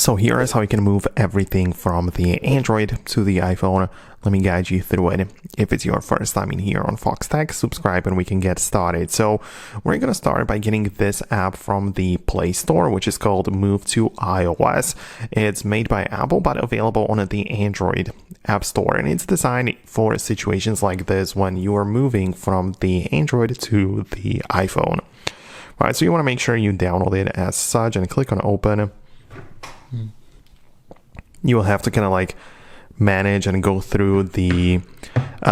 So here is how you can move everything from the Android to the iPhone. Let me guide you through it. If it's your first time in here on Foxtecc, subscribe and we can get started. So we're going to start by getting this app from the Play Store, which is called Move to iOS. It's made by Apple, but available on the Android App Store. And it's designed for situations like this when you are moving from the Android to the iPhone. All right, so you want to make sure you download it as such and click on Open. You will have to kind of like manage and go through the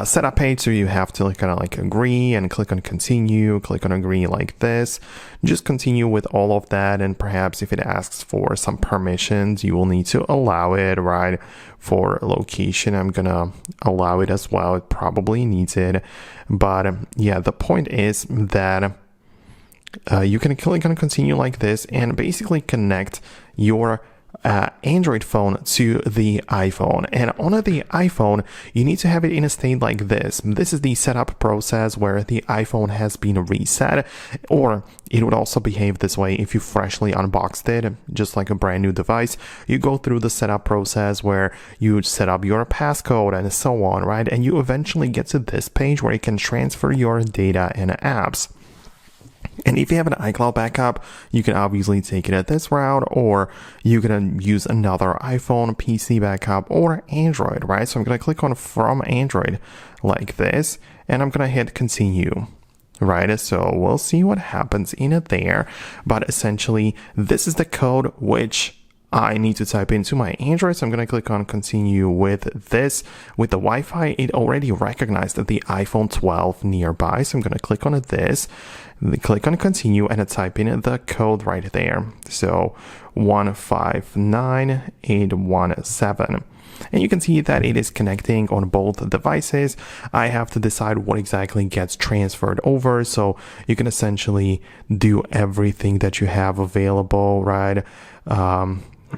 setup page. So you have to kind of like agree and click on continue, click on agree like this. Just continue with all of that. And perhaps if it asks for some permissions, you will need to allow it, right? For location, I'm going to allow it as well. It probably needs it. But yeah, the point is that you can click on continue like this and basically connect your Android phone to the iPhone. And on the iPhone, you need to have it in a state like this. This is the setup process where the iPhone has been reset, or it would also behave this way if you freshly unboxed it, just like a brand new device. You go through the setup process where you set up your passcode and so on, right? And you eventually get to this page where you can transfer your data and apps. And if you have an iCloud backup, you can obviously take it at this route, or you can use another iPhone, PC backup, or Android, right? So I'm going to click on from Android like this, and I'm going to hit continue. Right, so we'll see what happens in it there. But essentially, this is the code which I need to type into my Android. So I'm going to click on continue with this. With the Wi-Fi, it already recognized the iPhone 12 nearby. So I'm going to click on this, click on continue, and type in the code right there. So 159817. And you can see that it is connecting on both devices. I have to decide what exactly gets transferred over. So you can essentially do everything that you have available, right?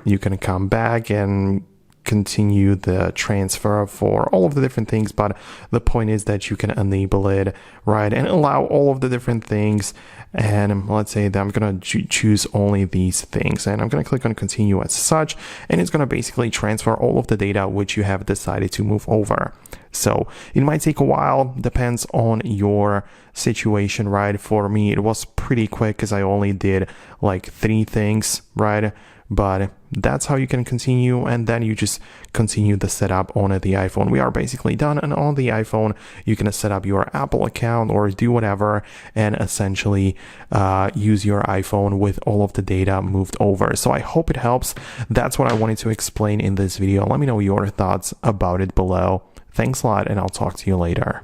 You can come back and continue the transfer for all of the different things, but the point is that you can enable it, right, and allow all of the different things. And let's say that I'm going to choose only these things, and I'm going to click on continue as such, and it's going to basically transfer all of the data which you have decided to move over. So it might take a while, depends on your situation, right? For me, it was pretty quick because I only did like 3 things, right? But that's how you can continue, and then you just continue the setup on the iPhone. We are basically done, and on the iPhone you can set up your Apple account or do whatever and essentially use your iPhone with all of the data moved over. So I hope it helps. That's what I wanted to explain in this video. Let me know your thoughts about it below. Thanks a lot, and I'll talk to you later.